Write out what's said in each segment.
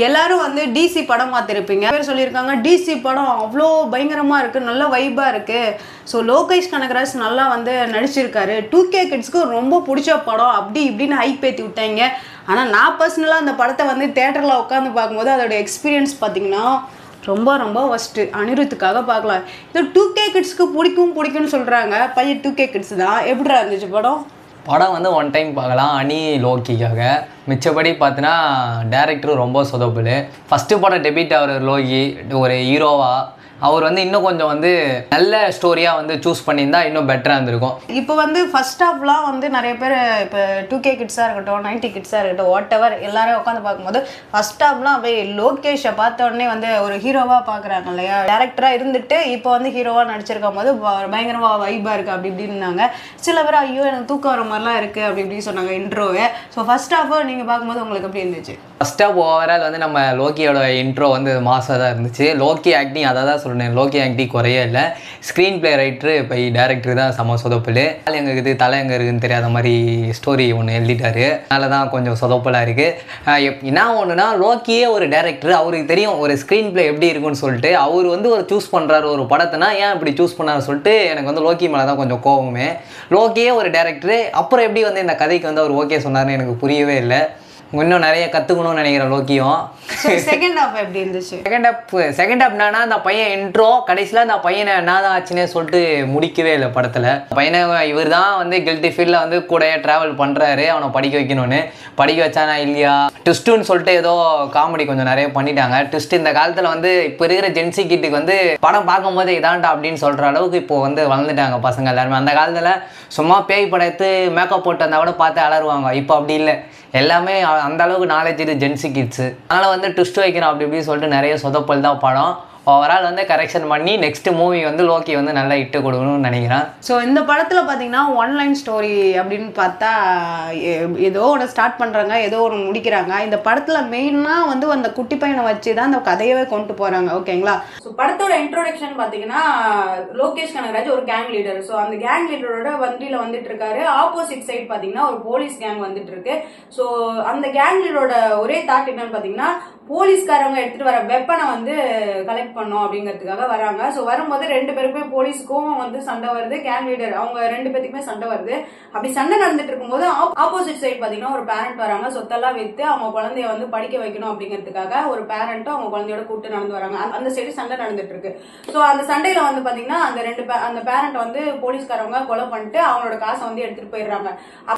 எல்லாரும் வந்து டிசி படம் பார்த்துருப்பீங்க. பேர் சொல்லியிருக்காங்க டிசி படம் அவ்வளோ பயங்கரமாக இருக்குது, நல்ல வைப்பாக இருக்குது. ஸோ லோகேஷ் கனகராஜ் நல்லா வந்து நடிச்சிருக்காரு. 2K கிட்ஸ்க்கு ரொம்ப பிடிச்ச படம் அப்படி இப்படின்னு ஹைப் ஏற்றி விட்டாங்க. ஆனால் நான் பர்சனலாக அந்த படத்தை வந்து தேட்டரில் உட்காந்து பார்க்கும்போது அதோடய எக்ஸ்பீரியன்ஸ் பார்த்திங்கன்னா ரொம்ப ரொம்ப ஃபஸ்ட்டு அனிருத்துக்காக பார்க்கலாம். இது 2K கிட்ஸ்க்கு பிடிக்கும்னு சொல்கிறாங்க. பையன் 2K கிட்ஸ் தான். எப்படிடா இருந்துச்சு படம்? படம் வந்து ஒன் டைம் பார்க்கலாம் அனி லோக்கிக்காக. மிச்சப்படி பார்த்தீங்கன்னா டேரக்டரும் ரொம்ப சொதப்புல். ஃபஸ்ட்டு படம் டெபிட் ஆகிற லோகி ஒரு ஹீரோவாக அவர் வந்து இன்னும் கொஞ்சம் வந்து நல்ல ஸ்டோரியாக வந்து சூஸ் பண்ணியிருந்தா இன்னும் பெட்டராக இருந்திருக்கும். இப்போ வந்து ஃபர்ஸ்ட் ஹாஃப்லாம் வந்து நிறைய பேர் இப்போ 2K கிட்ஸாக இருக்கட்டும் 90 கிட்ஸாக இருக்கட்டும் வாட் எவர் எல்லாரும் உட்காந்து பார்க்கும்போது ஃபர்ஸ்ட் ஹாஃப்லாம் அப்படியே லோகேஷை பார்த்த உடனே வந்து ஒரு ஹீரோவாக பார்க்குறாங்க இல்லையா. டேரக்டராக இருந்துட்டு இப்போ வந்து ஹீரோவாக நடிச்சிருக்கும் போது பயங்கரமாக வைப்பாக இருக்குது அப்படி இப்படின்னாங்க. சில பேர் ஐயோ எனக்கு தூக்கம் வர மாதிரிலாம் இருக்குது அப்படி இப்படி சொன்னாங்க இன்ட்ரோவே. ஸோ ஃபர்ஸ்ட் ஹாஃபை நீங்கள் பார்க்கும்போது உங்களுக்கு எப்படி இருந்துச்சு? ஃபர்ஸ்ட் ஆஃப் ஓவரால் வந்து நம்ம லோக்கியோட இன்ட்ரோ வந்து மாசாக தான் இருந்துச்சு. லோக்கி ஆக்டிங் அதை தான் சொல்கிறேன், லோக்கி ஆக்டிங் குறைய இல்லை. ஸ்க்ரீன் பிளே ரைட்டரு இப்போ டேரக்டர் தான் செம சொதப்பல். தலை எங்கே இருக்குது தலை எங்கே இருக்குதுன்னு தெரியாத மாதிரி ஸ்டோரி ஒன்று எழுதிட்டாரு. அதனால தான் கொஞ்சம் சொதப்பலாக இருக்குது. என்ன ஒன்றுனா லோக்கியே ஒரு டேரக்டர், அவருக்கு தெரியும் ஒரு ஸ்க்ரீன் பிளே எப்படி இருக்குன்னு சொல்லிட்டு அவர் வந்து ஒரு சூஸ் பண்ணுறாரு ஒரு படத்தைனா ஏன் இப்படி சூஸ் பண்ணாரு சொல்லிட்டு எனக்கு வந்து லோக்கி மேலே தான் கொஞ்சம் கோபமே. லோக்கியே ஒரு டேரக்டர், அப்புறம் எப்படி வந்து இந்த கதைக்கு வந்து அவர் ஓகே சொன்னார்னு எனக்கு புரியவே இல்லை. இன்னும் நிறைய கற்றுக்கணும்னு நினைக்கிறேன் லோக்கியும். செகண்ட் ஹாஃப் எப்படி இருந்துச்சு? செகண்ட் ஹாஃப் என்னன்னா அந்த பையன் இன்ட்ரோ கடைசியில் அந்த பையனை என்ன தான் ஆச்சுன்னே சொல்லிட்டு முடிக்கவே இல்லை படத்தில். பையனை இவர் தான் வந்து கில்ட்டி ஃபீல்டில் வந்து கூட ட்ராவல் பண்ணுறாரு அவனை படிக்க வைக்கணும்னு. படிக்க வச்சானா இல்லையா ட்விஸ்ட்டுன்னு சொல்லிட்டு ஏதோ காமெடி கொஞ்சம் நிறைய பண்ணிட்டாங்க. ட்விஸ்ட் இந்த காலத்தில் வந்து இப்போ இருக்கிற ஜென்சி கிட்டுக்கு வந்து படம் பார்க்கும்போது இதான்டா அப்படின்னு சொல்கிற அளவுக்கு இப்போ வந்து வளர்ந்துட்டாங்க பசங்க எல்லாருமே. அந்த காலத்தில் சும்மா பேய் படத்து மேக்கப் போட்டு வந்தால் கூட பார்த்து அலருவாங்க. இப்போ அப்படி இல்லை, எல்லாமே அந்த அளவுக்கு நாலேஜ் இது ஜென்சி கிட்ஸு. அதனால் வந்து ட்விஸ்ட் வைக்கிறோம் அப்படி இப்படி சொல்லிட்டு நிறைய சொதப்பல் தான் படம். ஓவரால் வந்து கரெக்ஷன் பண்ணி நெக்ஸ்ட் மூவி வந்து லோக்கி வந்து நல்லா இட்டு கொடுக்கணும்னு நினைக்கிறேன். ஸோ இந்த படத்தில் பார்த்தீங்கன்னா ஒன்லைன் ஸ்டோரி அப்படின்னு பார்த்தா ஏதோ ஒன்று ஸ்டார்ட் பண்ணுறாங்க, ஏதோ ஒன்று முடிக்கிறாங்க. இந்த படத்தில் மெயினாக வந்து அந்த குட்டி பையனை வச்சு தான் அந்த கதையவே கொண்டு போகிறாங்க. ஓகேங்களா? ஸோ படத்தோட இன்ட்ரோடக்ஷன் பார்த்தீங்கன்னா லோகேஷ் கனகராஜ் ஒரு கேங் லீடர். ஸோ அந்த கேங் லீடரோட வண்டியில் வந்துட்டு இருக்காரு. ஆப்போசிட் சைட் பார்த்தீங்கன்னா ஒரு போலீஸ் கேங் வந்துட்டு இருக்கு. ஸோ அந்த கேங் லீடரோட ஒரே தாட் என்னன்னு பார்த்தீங்கன்னா போலீஸ்காரங்க எடுத்துட்டு வர வெப்பனை வந்து கலெக்ட் பண்ணும் அப்படிங்கிறதுக்காக வராங்க. ஸோ வரும்போது ரெண்டு பேருக்குமே போலீஸுக்கும் வந்து சண்டை வருது, கேங் லீடர் அவங்க ரெண்டு பேருக்குமே சண்டை வருது. அப்படி சண்டை நடந்துட்டு இருக்கும்போது ஆப்போசிட் சைட் பார்த்தீங்கன்னா ஒரு பேரண்ட் வராங்க. சொத்தெல்லாம் வித்து அவங்க குழந்தைய வந்து படிக்க வைக்கணும் அப்படிங்கிறதுக்காக ஒரு பேரண்ட்டும் அவங்க குழந்தையோட கூப்பிட்டு நடந்து வராங்க. அந்த சைடு சண்டை நடந்துட்டு இருக்கு. ஸோ அந்த சண்டையில வந்து பாத்தீங்கன்னா அந்த பேரண்ட் வந்து போலீஸ்காரவங்க கொலை பண்ணிட்டு அவங்களோட காசை வந்து எடுத்துட்டு போயிடுறாங்க.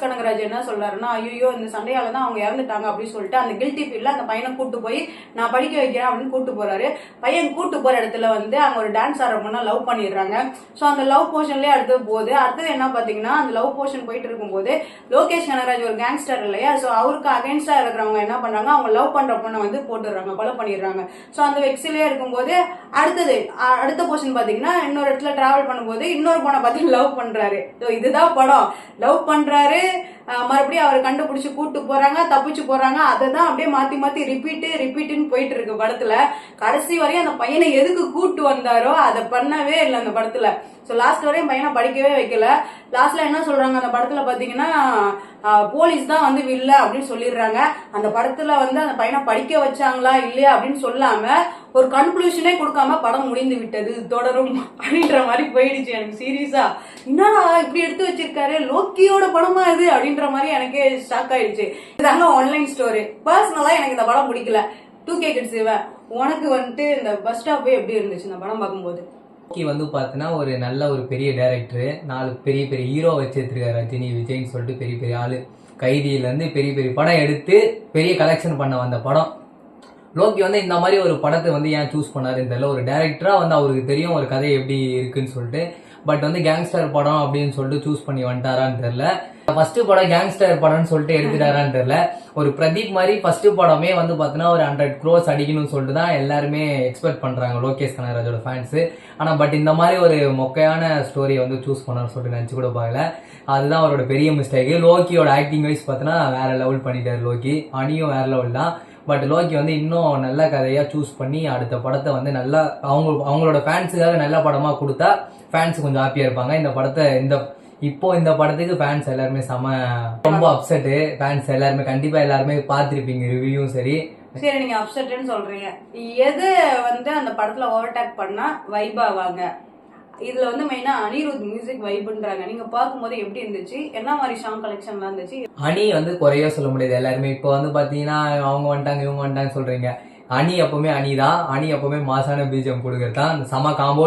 கனகராஜ் என்ன சொல்றாருன்னா ஐயோ இந்த சண்டையால தான் அவங்க இறந்துட்டாங்க அப்படின்னு சொல்லிட்டு அந்த கில்ட்டி ஃபீல்ல அந்த பையனை கூட்டு போய் நான் படிக்க வைக்கிறேன் அப்படின்னு கூட்டு போறாரு. பையன் கூட்டு போற இடத்துல வந்து அங்க ஒரு டான்ஸ் ஆடுறவங்கன்னா லவ் பண்ணிடுறாங்க. ஸோ அந்த லவ் போர்ஷன்லேயே அடுத்தது என்ன பாத்தீங்கன்னா அந்த லவ் போர்ஷன் போயிட்டு இருக்கும்போது லோகேஷ் கனகராஜ் ஒரு கேங்ஸ்டர் இல்லையா. ஸோ அவருக்கு அகைன்ஸ்டா இருக்கிறவங்க என்ன பண்றாங்க, அவங்க லவ் பண்ற பொண்ணை வந்து போட்டுடுறாங்க, கொலை பண்ணிடுறாங்க. ஸோ அந்த வெக்ஸிலே இருக்கும்போது அடுத்த போர்ஷன் பாத்தீங்கன்னா இன்னொரு இடத்துல டிராவல் பண்ணும்போது இன்னொரு பொண்ணை பார்த்து லவ் பண்றாரு. ஸோ இதுதான் படம். லவ் பண்றாரு, மறுபடியும் அவரை கண்டுபிடிச்சு கூட்டு போறாங்க, தப்பிச்சு போறாங்க. அதை தான் அப்படியே மாத்தி மாத்தி ரிப்பீட்டுன்னு போயிட்டு இருக்கு படத்துல. கடைசி வரையும் அந்த பையனை எதுக்கு கூட்டு வந்தாரோ அதை பண்ணவே இல்லை அந்த படத்துல. ஸோ லாஸ்ட் வரையும் பையனை படிக்கவே வைக்கல. லாஸ்ட்ல என்ன சொல்றாங்க அந்த படத்துல பாத்தீங்கன்னா போலீஸ் தான் வந்து வில்ல அப்படின்னு சொல்லிடுறாங்க. அந்த படத்துல வந்து அந்த பையனை படிக்க வச்சாங்களா இல்லையா அப்படின்னு சொல்லாம ஒரு கன்க்ளூஷனே கொடுக்காம படம் முடிந்து விட்டது, தொடரும் அப்படின்ற மாதிரி போயிடுச்சு. எனக்கு சீரியஸா என்னடா இப்படி எடுத்து வச்சிருக்காரு, லோக்கியோட படமா இது அப்படின்ற மாதிரி எனக்கே ஷாக் ஆயிடுச்சு. இதாங்க ஆன்லைன் ஸ்டோரி. பர்சனலா எனக்கு இந்த படம் பிடிக்கல. 2K கிட்ஸ் உனக்கு வந்துட்டு இந்த பஸ் ஸ்டாப் எப்படி இருந்துச்சு இந்த படம் பார்க்கும்போது? லோக்கி வந்து பார்த்தீங்கன்னா ஒரு நல்ல ஒரு பெரிய டேரக்டரு, 4 பெரிய பெரிய ஹீரோ வச்சிருக்காரு. ரஜினி விஜய்ன்னு சொல்லிட்டு பெரிய பெரிய ஆளு. கைதியிலேருந்து பெரிய பெரிய படம் எடுத்து பெரிய கலெக்ஷன் பண்ண வந்த படம். லோக்கி வந்து இந்த மாதிரி ஒரு படத்தை வந்து ஏன் சூஸ் பண்ணாருன்னு தெரியல. ஒரு டேரக்டரா வந்து அவருக்கு தெரியும் ஒரு கதை எப்படி இருக்குன்னு சொல்லிட்டு. பட் வந்து கேங்ஸ்டர் படம் அப்படின்னு சொல்லிட்டு சூஸ் பண்ணி வந்துட்டாரான்னு தெரியல. ஃபர்ஸ்ட் படம் கேங்ஸ்டர் படம்னு சொல்லிட்டு எடுத்துட்டாரான்னு தெரியல. ஒரு பிரதீப் மாதிரி ஃபர்ஸ்ட் படமே வந்து பார்த்தீங்கன்னா ஒரு 100 crores அடிக்கணும்னு சொல்லிட்டு தான் எல்லாருமே எக்ஸ்பெக்ட் பண்றாங்க லோகேஷ் கனகராஜோட ஃபேன்ஸ். ஆனா பட் இந்த மாதிரி ஒரு மொக்கையான ஸ்டோரியை வந்து சூஸ் பண்ணான்னு சொல்லிட்டு நினைச்சு கூட பார்க்கல. அதுதான் அவரோட பெரிய மிஸ்டேக். லோக்கியோட ஆக்டிங் வைஸ் பார்த்தீங்கன்னா வேற லெவல் பண்ணிட்டாரு லோக்கி. அனியும் வேற லெவல் தான். பட் லோக்கி வந்து இன்னும் நல்ல கதையா சூஸ் பண்ணி அடுத்த படத்தை வந்து நல்லா அவங்களோட ஃபேன்ஸுக்காக நல்ல படமா கொடுத்தா ஃபேன்ஸ் கொஞ்சம் ஹாப்பியா இருப்பாங்க. இந்த படத்தை இந்த படத்துக்கு ஃபேன்ஸ் எல்லாருமே ரொம்ப அப்செட்டு. ஃபேன்ஸ் எல்லாருமே கண்டிப்பா எல்லாருமே பார்த்துருப்பீங்க ரிவ்யூவும் சரி. சரி, நீங்க அப்செட்னு சொல்றீங்க. எது வந்து அந்த படத்துல ஓவர்டேக் பண்ணா வைப் ஆவாங்க? இதுல வந்து மெயினா அனிருத் மியூசிக் வைப்ன்றாங்க. நீங்க பார்க்கும்போது எப்படி இருந்துச்சு? என்ன மாதிரி சாங் கலெக்ஷன்லாம் இருந்துச்சு? அணி வந்து குறைய சொல்ல முடியாது. எல்லாருமே இப்போ வந்து பாத்தீங்கன்னா அவங்க வந்துட்டாங்க இவங்க வந்துட்டாங்க சொல்றீங்க. அணி எப்பவுமே அணிதான். அணி எப்பவுமே மாசான பிஜிஎம் கொடுக்கறது தான். அந்த சம காம்போ.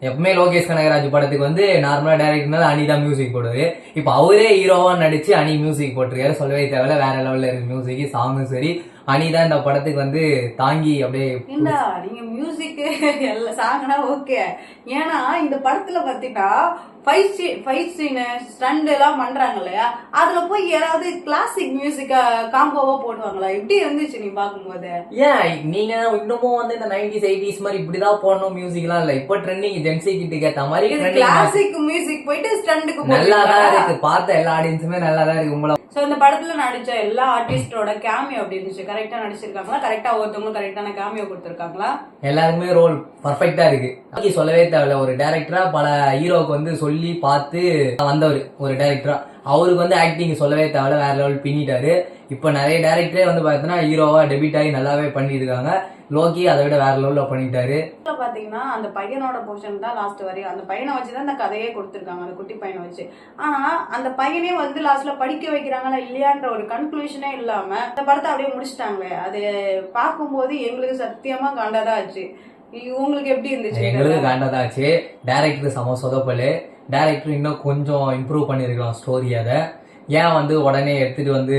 எப்பவுமே லோகேஷ் கனகராஜ் படத்துக்கு வந்து நார்மலா டைரக்டர்னால அணி தான் மியூசிக் போடுவாரு. இப்போ அவரே ஹீரோவா நடிச்சு அணி மியூசிக் போட்டிருக்காரு. சொல்லவே தேவையில்ல, வேற லெவல்ல இருக்கு மியூசிக், சாங்கும் சரி. அணி தான் இந்த படத்துக்கு வந்து தாங்கி அப்படியே. நீங்க மியூசிக் எல்லா சாங்னா ஓகே. ஏன்னா இந்த படத்துல பாத்தீங்கன்னா ஃபைட் சீன் ஸ்டண்ட் எல்லாம் பண்றாங்க இல்லையா, அதுல போய் யாராவது கிளாசிக் மியூசிக்க காம்போவா போடுவாங்களா? எப்படி இருந்துச்சு நீ பாக்கும்போது? ஏன் நீங்க இன்னமும் வந்து இந்த 90s 80s மாதிரி இப்படிதான் போடணும் மியூசிக் எல்லாம் இல்ல. இப்போ ட்ரெண்டிங் ஜென்சி கிட்ட ஏத்த மாதிரி கிளாசிக் மியூசிக் போயிட்டு ஸ்டண்டுக்கு நல்லாதான் இருக்கு. பார்த்த எல்லா ஆடியன்ஸுமே நல்லாதான் இருக்கு. உங்களை சோ இந்த படத்துல நடிச்ச எல்லா ஆர்டிஸ்டோட கேமியோ அப்படி இருந்துச்சு? கரெக்டா நடிச்சிருக்காங்களா? கரெக்டா ஒருத்தவங்களும் கரெக்டான கேமியோ கொடுத்திருக்காங்களா? எல்லாருக்குமே ரோல் பர்ஃபெக்டா இருக்கு. சொல்லவே தேவையில்ல, ஒரு டைரக்டரா பல ஹீரோக்கு வந்து சொல்லி பார்த்து வந்தவர் ஒரு டைரக்டரா. அவருக்கு வந்து ஆக்டிங் சொல்லவே தேவையில்ல, வேற லெவல் பின்னிட்டாரு. இப்ப நிறைய டைரக்டரே வந்து பாத்தீங்கன்னா ஹீரோவா டெபிட் ஆகி நல்லாவே பண்ணிருக்காங்க. லோகி அதை விட வேற லெவல்ல பண்ணிட்டாரு. பாத்தீங்கன்னா அந்த பையனோட போர்ஷன் தான் லாஸ்ட் வரையும், அந்த பையனை வச்சுதான் அந்த கதையே கொடுத்திருக்காங்க, அந்த குட்டி பையனை வச்சு. ஆனா அந்த பையனே வந்து லாஸ்ட்ல படிக்க வைக்கிறாங்களா இல்லையான்ற ஒரு கன்க்ளூஷனே இல்லாம அந்த படத்தை அப்படியே முடிச்சிட்டாங்களே. அது பார்க்கும்போது எங்களுக்கு சத்தியமா காண்டாதான் ஆச்சு. உங்களுக்கு எப்படி இருந்துச்சு? எங்களுக்கு காண்டாதான் ஆச்சு. டைரக்டர் சம சொதப்பலு. டைரக்டர் இன்னும் கொஞ்சம் இம்ப்ரூவ் பண்ணிருக்கலாம் ஸ்டோரி. அதை ஏன் வந்து உடனே எடுத்துட்டு வந்து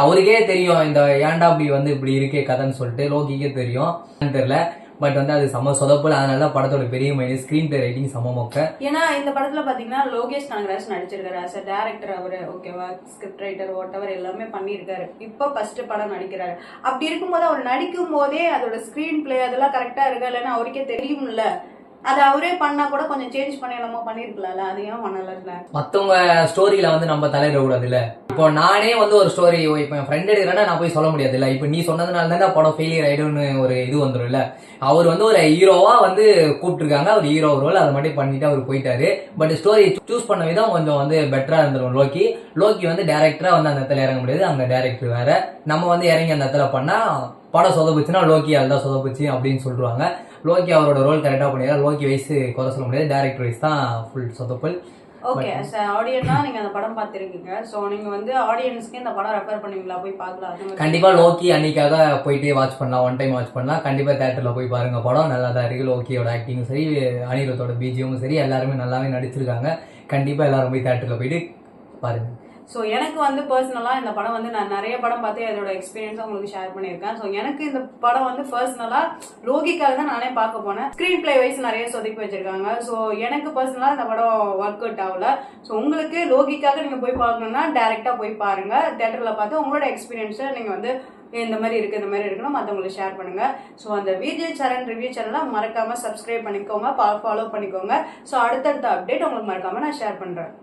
அவருக்கே தெரியும் இந்த ஏன்டா அப்படி வந்து இப்படி இருக்கே கதைன்னு சொல்லிட்டு லோகிக்கே தெரியும் தெரியல. பட் வந்து அது சம சொதப்பல். அதனால படத்தோட பெரிய மைனஸ் ஸ்கிரீன் பிளே ரைட்டிங் சம மொக்க. ஏன்னா இந்த படத்துல பாத்தீங்கன்னா லோகேஷ் கனகராஜ் நடிச்சிருக்காரு as a டைரக்டர். அவரு ஓகேவா, ஸ்கிரிப்ட் ரைட்டர் வாட்டவர் எல்லாமே பண்ணிருக்காரு. இப்ப ஃபர்ஸ்ட் படம் நடிக்கிறாரு. அப்படி இருக்கும்போது அவர் நடிக்கும் போதே அதோட ஸ்கிரீன் பிளே அதெல்லாம் கரெக்டா இருக்கா இல்லைன்னா அவருக்கே தெரியும்ல. அது அவரே பண்ணா கூட கொஞ்சம் சேஞ்ச் பண்ணி நம்ம பண்ணிருக்கலாம்ல, அது ஏன் பண்ணல? மத்தவங்க ஸ்டோரியில வந்து நம்ம தலையிட கூடாது இல்ல. இப்போ நானே வந்து ஒரு ஸ்டோரி இப்ப என் ஃப்ரெண்ட் எடுக்கிறேன்னா நான் போய் சொல்ல முடியாது இல்ல. இப்ப நீ சொன்னதுனால தான் படம் ஃபெயிலியர் ஆயிடும்னு ஒரு இது வந்துடும் இல்ல. அவர் வந்து ஒரு ஹீரோவா வந்து கூப்பிட்டுருக்காங்க, அவர் ஹீரோ ரோல் அதை மட்டும் பண்ணிட்டு அவர் போயிட்டாரு. பட் ஸ்டோரி சூஸ் பண்ண விதம் கொஞ்சம் வந்து பெட்டரா இருந்துரும். லோக்கி வந்து டைரக்டரா வந்து அந்த இடத்துல இறங்க முடியாது, அங்க டைரக்டர் வேற. நம்ம வந்து இறங்கி அந்த இடத்துல பண்ணா படம் சொதப்புச்சுன்னா லோக்கி அதுதான் சொதப்புச்சு அப்படின்னு சொல்றாங்க. லோக்கி அவரோட ரோல் கரெக்டா பண்ணிடுறாரு. லோக்கி வயசு குறை சொல்ல முடியாது, டைரக்டர் வயசு தான் ஃபுல் சொதப்பல். ஓகே, ஆடியன்ஸா நீங்க அந்த படம் பார்த்திருக்கீங்க. சோ நீங்க வந்து ஆடியன்ஸ்க்கு இந்த படம் ரெஃபர் பண்ணுவீங்களா? போய் பார்க்கலாம். கண்டிப்பா லோக்கி அன்னைக்காக போயிட்டு வாட்ச் பண்ணலாம், ஒன் டைம் வாட்ச் பண்ணலாம். கண்டிப்பா தியேட்டர்ல போய் பாருங்க, படம் நல்லா தான் இருக்கு. லோக்கியோட ஆக்டிங்கும் சரி, அனிருத்தோட பிஜிஎமும் சரி, எல்லாருமே நல்லாவே நடிச்சிருக்காங்க. கண்டிப்பா எல்லாரும் போய் தியேட்டர்ல போயிட்டு பாருங்க. ஸோ எனக்கு வந்து பர்சனலாக இந்த படம் வந்து நான் நிறைய படம் பார்த்து அதோட எக்ஸ்பீரியன்ஸை உங்களுக்கு ஷேர் பண்ணியிருக்கேன். ஸோ எனக்கு இந்த படம் வந்து பர்சனலாக லோகிக்காக தான் நானே பார்க்க போனேன். ஸ்க்ரீன் பிளே வைஸ் நிறைய சொதப்பி வச்சிருக்காங்க. ஸோ எனக்கு பர்சனலாக இந்த படம் ஒர்க் அவுட் ஆகல. ஸோ உங்களுக்கு லோகிக்காக நீங்கள் போய் பார்க்கணுன்னா டேரெக்டாக போய் பாருங்க, தியேட்டரில் பார்த்து உங்களோட எக்ஸ்பீரியன்ஸை நீங்கள் வந்து இந்த மாதிரி இருக்கு, இந்த மாதிரி இருக்குன்னு மற்றவங்களுக்கு ஷேர் பண்ணுங்க. ஸோ அந்த விஜய் சரண் ரிவ்யூ சேனலை மறக்காம சப்ஸ்கிரைப் பண்ணிக்கோங்க, ஃபாலோ பண்ணிக்கோங்க. ஸோ அடுத்தடுத்த அப்டேட் உங்களுக்கு மறக்காம நான் ஷேர் பண்றேன்.